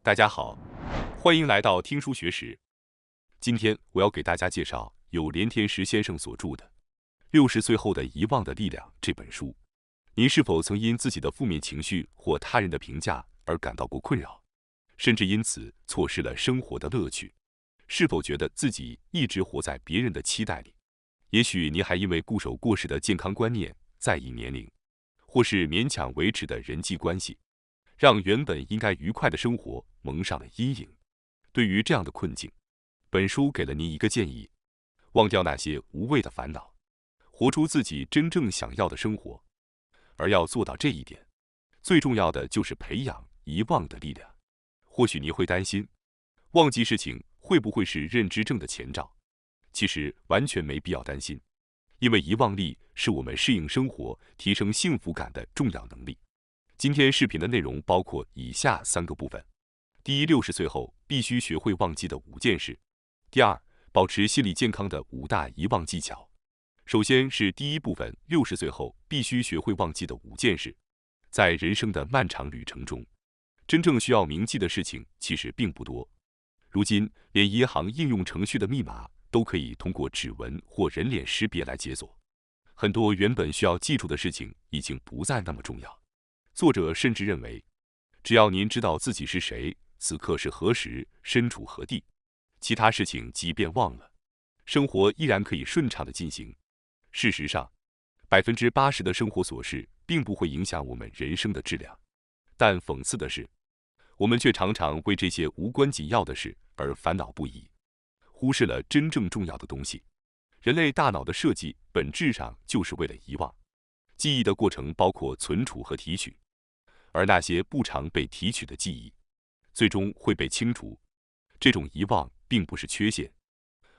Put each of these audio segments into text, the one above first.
大家好，欢迎来到听书学史。今天我要给大家介绍由连天石先生所著的《60岁后的遗忘的力量》这本书。您是否曾因自己的负面情绪或他人的评价而感到过困扰，甚至因此错失了生活的乐趣？是否觉得自己一直活在别人的期待里？也许您还因为固守过时的健康观念、在意年龄，或是勉强维持的人际关系，让原本应该愉快的生活蒙上了阴影。对于这样的困境，本书给了您一个建议：忘掉那些无谓的烦恼，活出自己真正想要的生活。而要做到这一点，最重要的就是培养遗忘的力量。或许你会担心，忘记事情会不会是认知症的前兆？其实完全没必要担心，因为遗忘力是我们适应生活、提升幸福感的重要能力。今天视频的内容包括以下3个部分：第一，60岁后必须学会忘记的5件事；第二，保持心理健康的5大遗忘技巧。首先是第一部分，60岁后必须学会忘记的5件事。在人生的漫长旅程中，真正需要铭记的事情其实并不多。如今，连银行应用程序的密码都可以通过指纹或人脸识别来解锁。很多原本需要记住的事情已经不再那么重要。作者甚至认为，只要您知道自己是谁，此刻是何时，身处何地，其他事情即便忘了，生活依然可以顺畅地进行。事实上，80%的生活琐事并不会影响我们人生的质量，但讽刺的是，我们却常常为这些无关紧要的事而烦恼不已，忽视了真正重要的东西。人类大脑的设计本质上就是为了遗忘，记忆的过程包括存储和提取，而那些不常被提取的记忆，最终会被清除。这种遗忘并不是缺陷，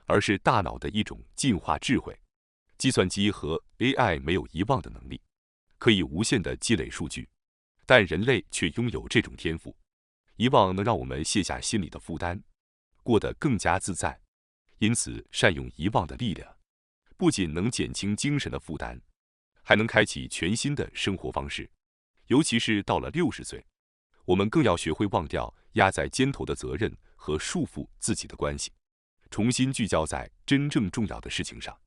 而是大脑的一种进化智慧。计算机和 AI 没有遗忘的能力，可以无限地积累数据，但人类却拥有这种天赋。遗忘能让我们卸下心理的负担，过得更加自在。因此，善用遗忘的力量，不仅能减轻精神的负担，还能开启全新的生活方式。尤其是到了60岁，我们更要学会忘掉压在肩头的责任和束缚自己的关系，重新聚焦在真正重要的事情上。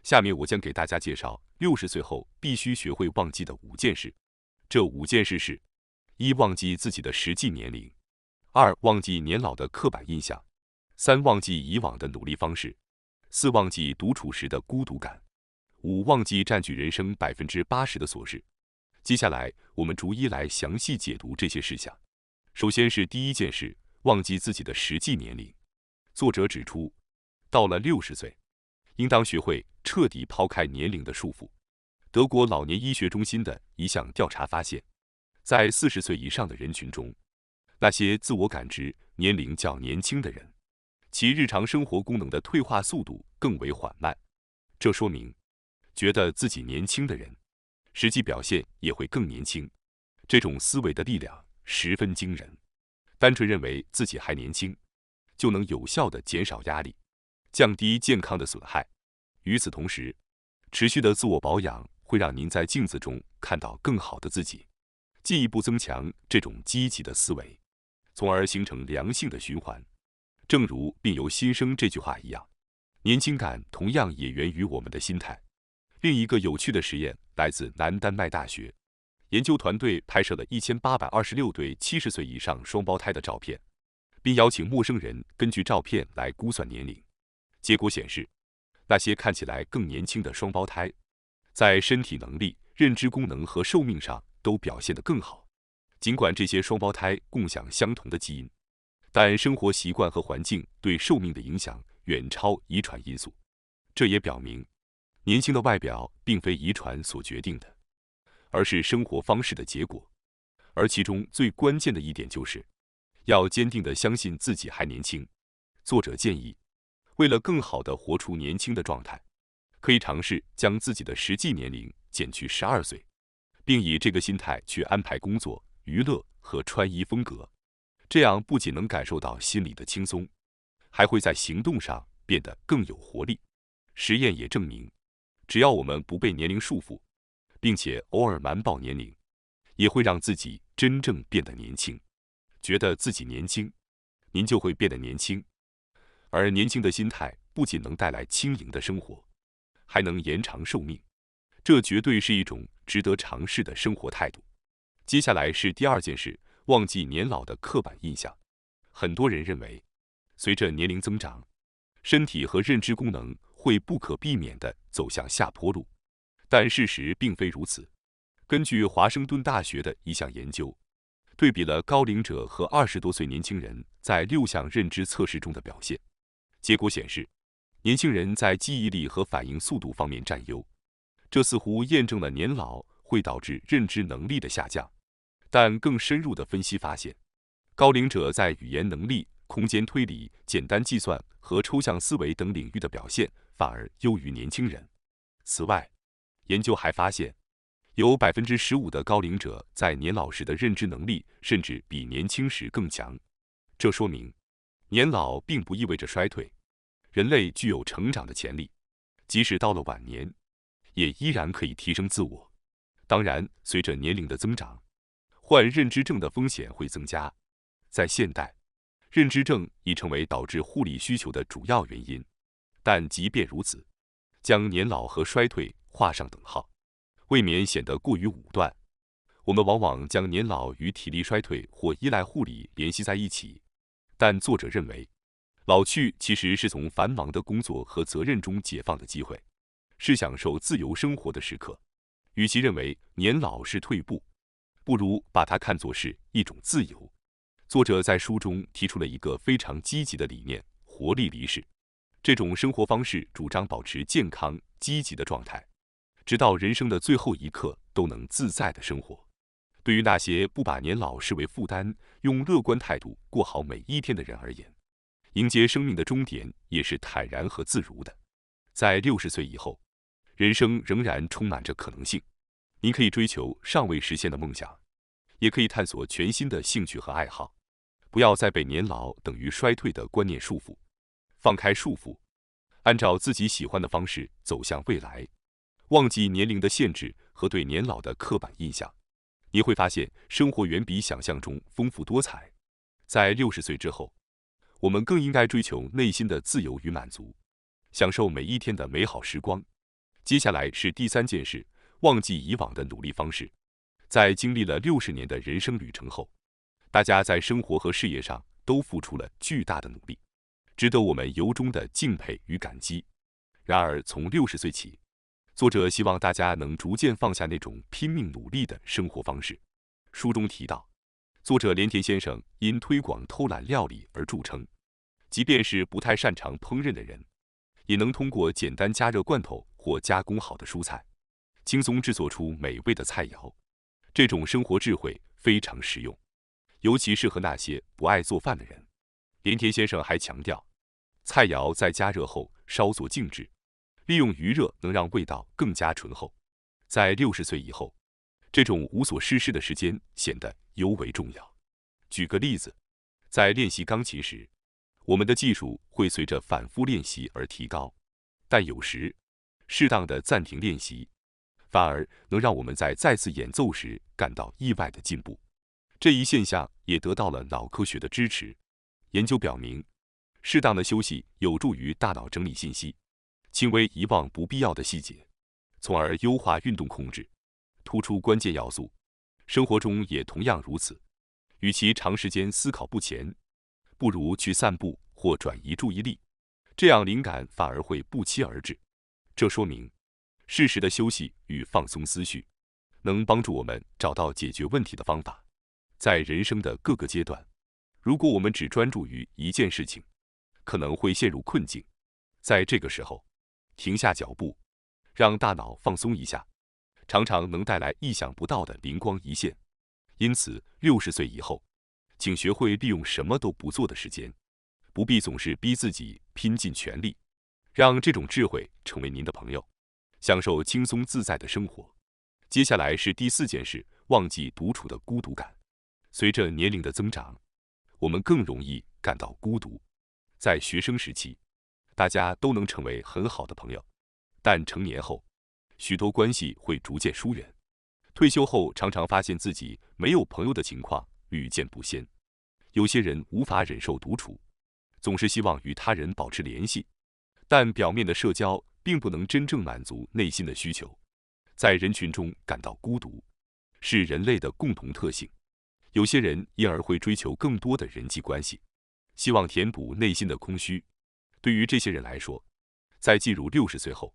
下面我将给大家介绍60岁后必须学会忘记的5件事。这5件事是：1、忘记自己的实际年龄； 2、忘记年老的刻板印象； 3、忘记以往的努力方式； 4、忘记独处时的孤独感； 5、忘记占据人生80%的琐事。接下来，我们逐一来详细解读这些事项。首先是第一件事，忘记自己的实际年龄。作者指出，到了60岁，应当学会彻底抛开年龄的束缚。德国老年医学中心的一项调查发现，在40岁以上的人群中，那些自我感知年龄较年轻的人，其日常生活功能的退化速度更为缓慢。这说明，觉得自己年轻的人，实际表现也会更年轻。这种思维的力量十分惊人。单纯认为自己还年轻，就能有效地减少压力，降低健康的损害。与此同时，持续的自我保养会让您在镜子中看到更好的自己，进一步增强这种积极的思维，从而形成良性的循环。正如“病由心生”这句话一样，年轻感同样也源于我们的心态。另一个有趣的实验来自南丹麦大学，研究团队拍摄了1826对70岁以上双胞胎的照片，并邀请陌生人根据照片来估算年龄。结果显示，那些看起来更年轻的双胞胎，在身体能力、认知功能和寿命上都表现得更好。尽管这些双胞胎共享相同的基因，但生活习惯和环境对寿命的影响远超遗传因素。这也表明，年轻的外表并非遗传所决定的，而是生活方式的结果。而其中最关键的一点就是，要坚定地相信自己还年轻。作者建议，为了更好地活出年轻的状态，可以尝试将自己的实际年龄减去12岁，并以这个心态去安排工作、娱乐和穿衣风格。这样不仅能感受到心理的轻松，还会在行动上变得更有活力。实验也证明，只要我们不被年龄束缚，并且偶尔瞒报年龄，也会让自己真正变得年轻。觉得自己年轻，您就会变得年轻。而年轻的心态不仅能带来轻盈的生活，还能延长寿命，这绝对是一种值得尝试的生活态度。接下来是第二件事，忘记年老的刻板印象。很多人认为，随着年龄增长，身体和认知功能会不可避免地走向下坡路，但事实并非如此。根据华盛顿大学的一项研究，对比了高龄者和20多岁年轻人在6项认知测试中的表现，结果显示，年轻人在记忆力和反应速度方面占优，这似乎验证了年老会导致认知能力的下降。但更深入的分析发现，高龄者在语言能力、空间推理、简单计算和抽象思维等领域的表现反而优于年轻人。此外，研究还发现，有15%的高龄者在年老时的认知能力甚至比年轻时更强。这说明，年老并不意味着衰退，人类具有成长的潜力，即使到了晚年，也依然可以提升自我。当然，随着年龄的增长，患认知症的风险会增加。在现代，认知症已成为导致护理需求的主要原因。但即便如此，将年老和衰退画上等号，未免显得过于武断。我们往往将年老与体力衰退或依赖护理联系在一起，但作者认为，老去其实是从繁忙的工作和责任中解放的机会，是享受自由生活的时刻。与其认为年老是退步，不如把它看作是一种自由。作者在书中提出了一个非常积极的理念：活力离世。这种生活方式主张保持健康、积极的状态，直到人生的最后一刻都能自在的生活。对于那些不把年老视为负担，用乐观态度过好每一天的人而言，迎接生命的终点也是坦然和自如的。在60岁以后，人生仍然充满着可能性。您可以追求尚未实现的梦想，也可以探索全新的兴趣和爱好。不要再被年老等于衰退的观念束缚，放开束缚，按照自己喜欢的方式走向未来。忘记年龄的限制和对年老的刻板印象，你会发现生活远比想象中丰富多彩。在60岁之后，我们更应该追求内心的自由与满足，享受每一天的美好时光。接下来是第三件事，忘记以往的努力方式。在经历了60年的人生旅程后，大家在生活和事业上都付出了巨大的努力，值得我们由衷的敬佩与感激。然而，从60岁起，作者希望大家能逐渐放下那种拼命努力的生活方式。书中提到，作者连田先生因推广偷懒料理而著称，即便是不太擅长烹饪的人，也能通过简单加热罐头或加工好的蔬菜，轻松制作出美味的菜肴。这种生活智慧非常实用，尤其适合那些不爱做饭的人。连田先生还强调，菜肴在加热后稍作静置，利用余热能让味道更加醇厚。在60岁以后，这种无所事事的时间显得尤为重要。举个例子，在练习钢琴时，我们的技术会随着反复练习而提高，但有时，适当的暂停练习，反而能让我们在再次演奏时感到意外的进步。这一现象也得到了脑科学的支持。研究表明，适当的休息有助于大脑整理信息，轻微遗忘不必要的细节，从而优化运动控制，突出关键要素。生活中也同样如此，与其长时间思考不前，不如去散步或转移注意力，这样灵感反而会不期而至。这说明，适时的休息与放松思绪，能帮助我们找到解决问题的方法。在人生的各个阶段，如果我们只专注于一件事情，可能会陷入困境。在这个时候，停下脚步，让大脑放松一下，常常能带来意想不到的灵光一现。因此，60岁以后，请学会利用什么都不做的时间，不必总是逼自己拼尽全力，让这种智慧成为您的朋友，享受轻松自在的生活。接下来是第4件事，忘记独处的孤独感。随着年龄的增长，我们更容易感到孤独。在学生时期，大家都能成为很好的朋友，但成年后，许多关系会逐渐疏远。退休后，常常发现自己没有朋友的情况屡见不鲜。有些人无法忍受独处，总是希望与他人保持联系，但表面的社交并不能真正满足内心的需求。在人群中感到孤独，是人类的共同特性。有些人因而会追求更多的人际关系，希望填补内心的空虚。对于这些人来说，在进入60岁后，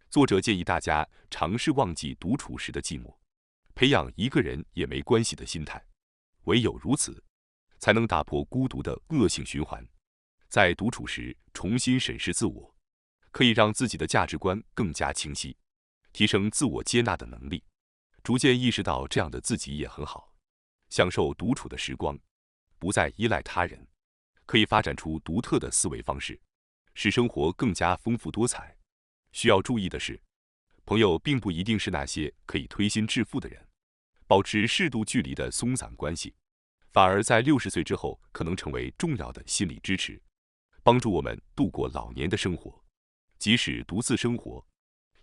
作者建议大家尝试忘记独处时的寂寞，培养一个人也没关系的心态。唯有如此，才能打破孤独的恶性循环。在独处时重新审视自我，可以让自己的价值观更加清晰，提升自我接纳的能力，逐渐意识到这样的自己也很好。享受独处的时光，不再依赖他人，可以发展出独特的思维方式，使生活更加丰富多彩。需要注意的是，朋友并不一定是那些可以推心置腹的人，保持适度距离的松散关系，反而在60岁之后可能成为重要的心理支持，帮助我们度过老年的生活。即使独自生活，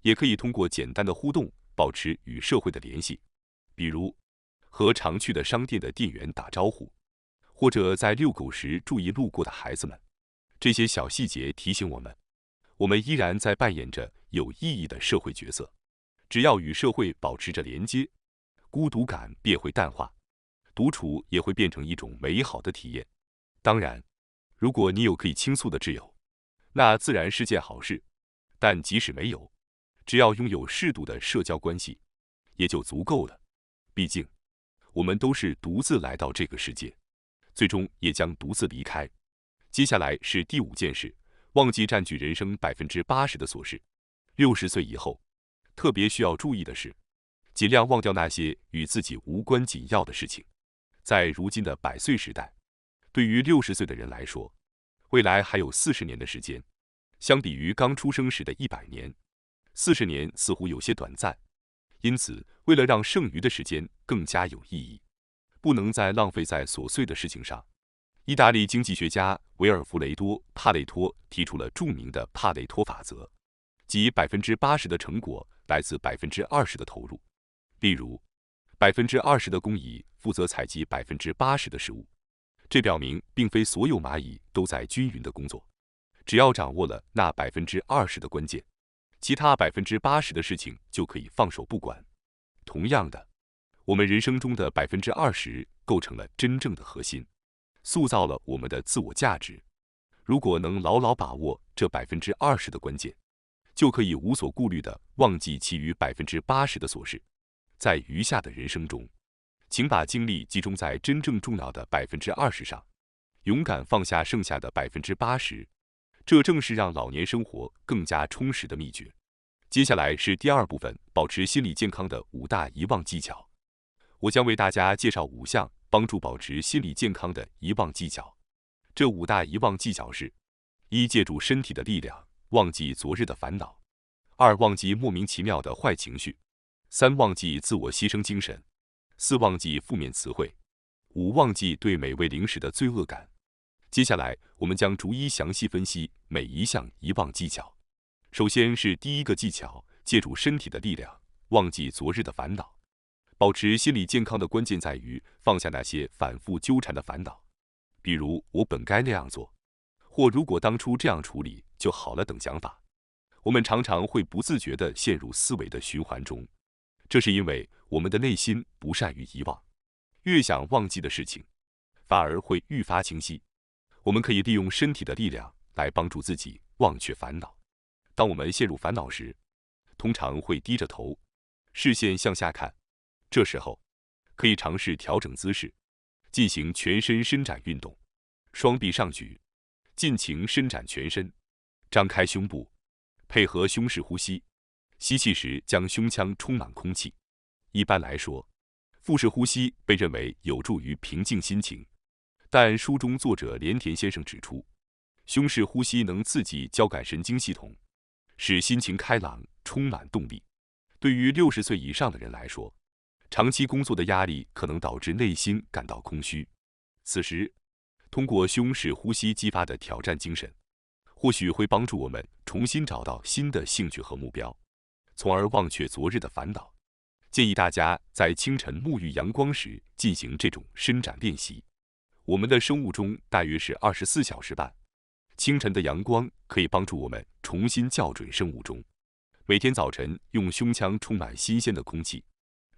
也可以通过简单的互动保持与社会的联系，比如和常去的商店的店员打招呼，或者在遛狗时注意路过的孩子们。这些小细节提醒我们，我们依然在扮演着有意义的社会角色。只要与社会保持着连接，孤独感便会淡化，独处也会变成一种美好的体验。当然，如果你有可以倾诉的挚友，那自然是件好事。但即使没有，只要拥有适度的社交关系，也就足够了。毕竟，我们都是独自来到这个世界，最终也将独自离开。接下来是第5件事，忘记占据人生80%的琐事。60岁以后，特别需要注意的是，尽量忘掉那些与自己无关紧要的事情。在如今的100岁时代，对于60岁的人来说，未来还有40年的时间。相比于刚出生时的100年，40年似乎有些短暂。因此，为了让剩余的时间更加有意义，不能再浪费在琐碎的事情上。意大利经济学家维尔弗雷多·帕累托提出了著名的帕累托法则，即80%的成果来自20%的投入。例如，20%的工蚁负责采集80%的食物，这表明并非所有蚂蚁都在均匀的工作。只要掌握了那20%的关键，其他80%的事情就可以放手不管。同样的，我们人生中的20%构成了真正的核心，塑造了我们的自我价值。如果能牢牢把握这20%的关键，就可以无所顾虑地忘记其余80%的琐事。在余下的人生中，请把精力集中在真正重要的20%上，勇敢放下剩下的80%。这正是让老年生活更加充实的秘诀。接下来是第2部分，保持心理健康的5大遗忘技巧。我将为大家介绍5项帮助保持心理健康的遗忘技巧。这5大遗忘技巧是：1. 借助身体的力量，忘记昨日的烦恼；2. 忘记莫名其妙的坏情绪；3. 忘记自我牺牲精神；4. 忘记负面词汇；5. 忘记对美味零食的罪恶感。接下来，我们将逐一详细分析每一项遗忘技巧。首先是第1个技巧，借助身体的力量，忘记昨日的烦恼。保持心理健康的关键在于放下那些反复纠缠的烦恼，比如我本该那样做，或如果当初这样处理就好了等想法。我们常常会不自觉地陷入思维的循环中，这是因为我们的内心不善于遗忘，越想忘记的事情，反而会愈发清晰。我们可以利用身体的力量来帮助自己忘却烦恼。当我们陷入烦恼时，通常会低着头，视线向下看。这时候，可以尝试调整姿势，进行全身伸展运动，双臂上举，尽情伸展全身，张开胸部，配合胸式呼吸。吸气时将胸腔充满空气。一般来说，腹式呼吸被认为有助于平静心情。但书中作者连田先生指出，胸式呼吸能刺激交感神经系统，使心情开朗，充满动力。对于60岁以上的人来说，长期工作的压力可能导致内心感到空虚。此时，通过胸式呼吸激发的挑战精神，或许会帮助我们重新找到新的兴趣和目标，从而忘却昨日的烦恼。建议大家在清晨沐浴阳光时进行这种伸展练习。我们的生物钟大约是24小时半。清晨的阳光可以帮助我们重新校准生物钟。每天早晨用胸腔充满新鲜的空气，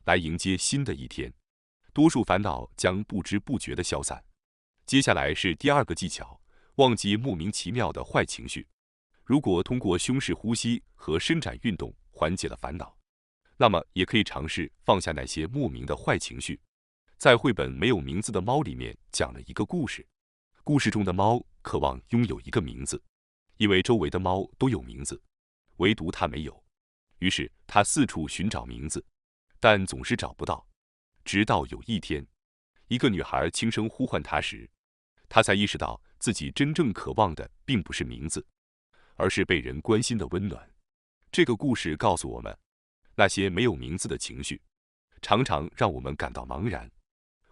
来迎接新的一天，多数烦恼将不知不觉地消散。接下来是第2个技巧，忘记莫名其妙的坏情绪。如果通过胸式呼吸和伸展运动缓解了烦恼，那么也可以尝试放下那些莫名的坏情绪。在绘本《没有名字的猫》里面讲了一个故事，故事中的猫渴望拥有一个名字，因为周围的猫都有名字，唯独它没有。于是它四处寻找名字，但总是找不到。直到有一天，一个女孩轻声呼唤它时，它才意识到自己真正渴望的并不是名字，而是被人关心的温暖。这个故事告诉我们，那些没有名字的情绪，常常让我们感到茫然。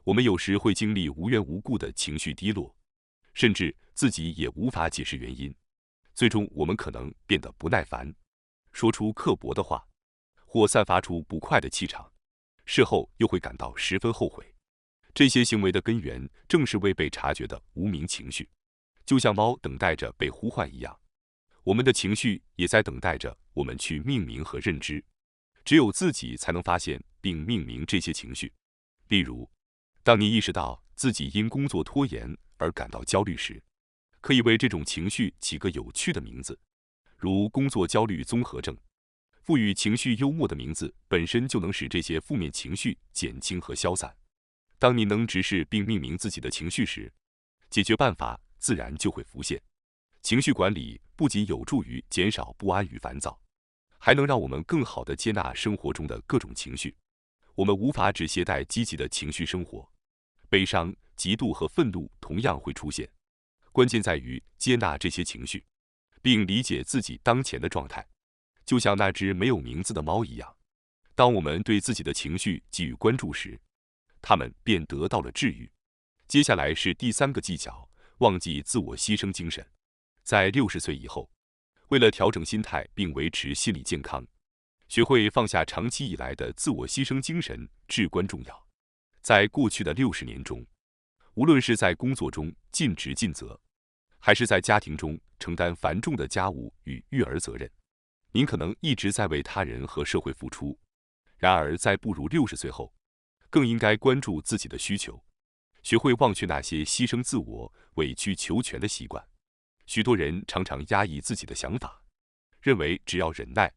我们有时会经历无缘无故的情绪低落，甚至自己也无法解释原因。最终，我们可能变得不耐烦，说出刻薄的话，或散发出不快的气场，事后又会感到十分后悔。这些行为的根源正是未被察觉的无名情绪，就像猫等待着被呼唤一样，我们的情绪也在等待着我们去命名和认知。只有自己才能发现并命名这些情绪。例如，当你意识到自己因工作拖延而感到焦虑时，可以为这种情绪起个有趣的名字，如工作焦虑综合症。赋予情绪幽默的名字本身就能使这些负面情绪减轻和消散。当你能直视并命名自己的情绪时，解决办法自然就会浮现。情绪管理不仅有助于减少不安与烦躁，还能让我们更好地接纳生活中的各种情绪。我们无法只携带积极的情绪生活，悲伤、嫉妒和愤怒同样会出现。关键在于接纳这些情绪，并理解自己当前的状态，就像那只没有名字的猫一样。当我们对自己的情绪给予关注时，它们便得到了治愈。接下来是第3个技巧，忘记自我牺牲精神。在60岁以后，为了调整心态并维持心理健康，学会放下长期以来的自我牺牲精神至关重要。在过去的60年中，无论是在工作中尽职尽责，还是在家庭中承担繁重的家务与育儿责任，您可能一直在为他人和社会付出。然而，在步入60岁后，更应该关注自己的需求，学会忘却那些牺牲自我、委曲求全的习惯。许多人常常压抑自己的想法，认为只要忍耐，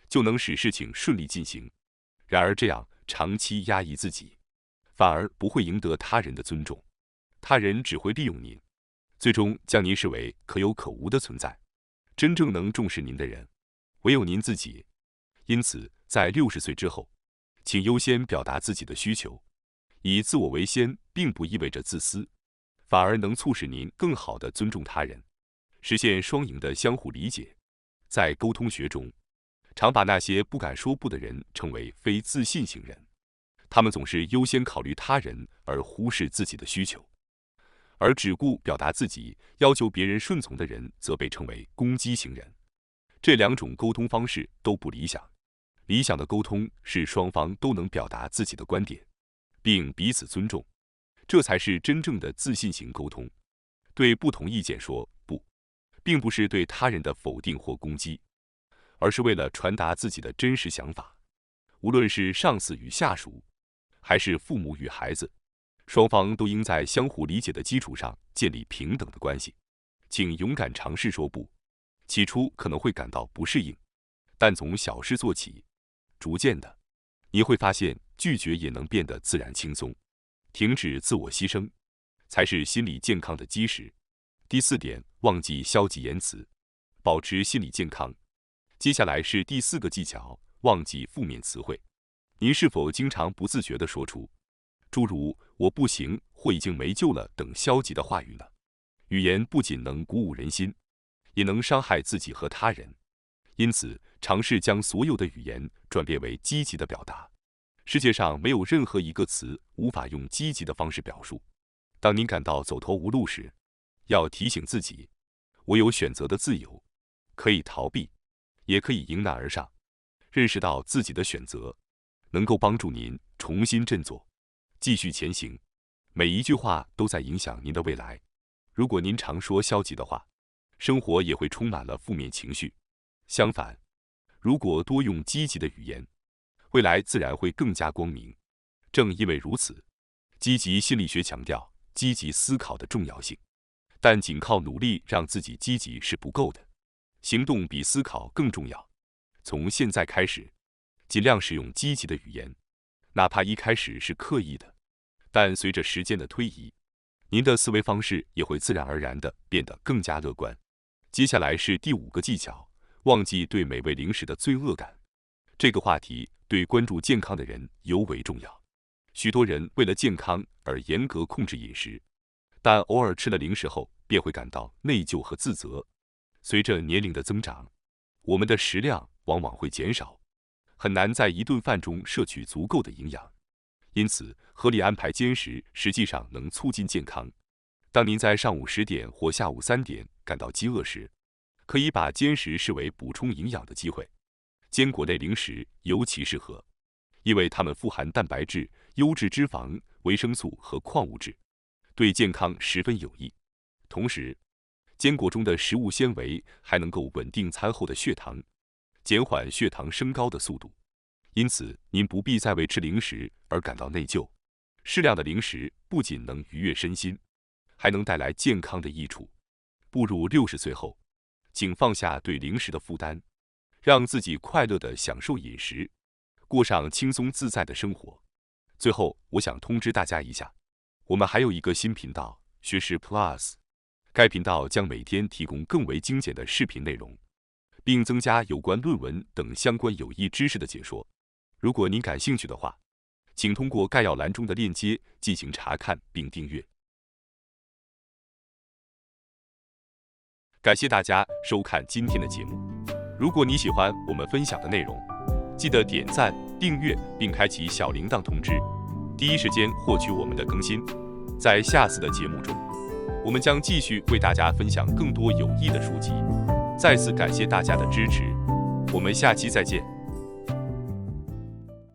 就能使事情顺利进行。然而，这样长期压抑自己，反而不会赢得他人的尊重，他人只会利用您，最终将您视为可有可无的存在。真正能重视您的人，唯有您自己。因此，在60岁之后，请优先表达自己的需求。以自我为先，并不意味着自私，反而能促使您更好地尊重他人，实现双赢的相互理解。在沟通学中，常把那些不敢说不的人称为非自信型人，他们总是优先考虑他人而忽视自己的需求。而只顾表达自己，要求别人顺从的人则被称为攻击型人。这2种沟通方式都不理想。理想的沟通是双方都能表达自己的观点，并彼此尊重，这才是真正的自信型沟通。对不同意见说不，并不是对他人的否定或攻击，而是为了传达自己的真实想法。无论是上司与下属，还是父母与孩子，双方都应在相互理解的基础上建立平等的关系。请勇敢尝试说不，起初可能会感到不适应，但从小事做起，逐渐的，你会发现拒绝也能变得自然轻松。停止自我牺牲，才是心理健康的基石。第4点，忘记消极言辞，保持心理健康。接下来是第4个技巧，忘记负面词汇。您是否经常不自觉地说出诸如“我不行”或“已经没救了”等消极的话语呢？语言不仅能鼓舞人心，也能伤害自己和他人。因此，尝试将所有的语言转变为积极的表达。世界上没有任何一个词无法用积极的方式表述。当您感到走投无路时，要提醒自己，我有选择的自由，可以逃避，也可以迎难而上。认识到自己的选择，能够帮助您重新振作，继续前行。每一句话都在影响您的未来。如果您常说消极的话，生活也会充满了负面情绪。相反，如果多用积极的语言，未来自然会更加光明。正因为如此，积极心理学强调积极思考的重要性。但仅靠努力让自己积极是不够的，行动比思考更重要。从现在开始，尽量使用积极的语言，哪怕一开始是刻意的，但随着时间的推移，您的思维方式也会自然而然地变得更加乐观。接下来是第5个技巧，忘记对美味零食的罪恶感。这个话题对关注健康的人尤为重要。许多人为了健康而严格控制饮食，但偶尔吃了零食后便会感到内疚和自责。随着年龄的增长，我们的食量往往会减少，很难在一顿饭中摄取足够的营养。因此，合理安排间食实际上能促进健康。当您在上午10点或下午3点感到饥饿时，可以把间食视为补充营养的机会。坚果类零食尤其适合，因为它们富含蛋白质、优质脂肪、维生素和矿物质，对健康十分有益。同时，坚果中的食物纤维还能够稳定餐后的血糖，减缓血糖升高的速度。因此，您不必再为吃零食而感到内疚。适量的零食不仅能愉悦身心，还能带来健康的益处。步入60岁后，请放下对零食的负担，让自己快乐地享受饮食，过上轻松自在的生活。最后，我想通知大家一下，我们还有一个新频道——学识 Plus。该频道将每天提供更为精简的视频内容，并增加有关论文等相关有益知识的解说。如果您感兴趣的话，请通过概要栏中的链接进行查看并订阅。感谢大家收看今天的节目。如果你喜欢我们分享的内容，记得点赞、订阅并开启小铃铛通知，第一时间获取我们的更新。在下次的节目中，我们将继续为大家分享更多有益的书籍。再次感谢大家的支持，我们下期再见。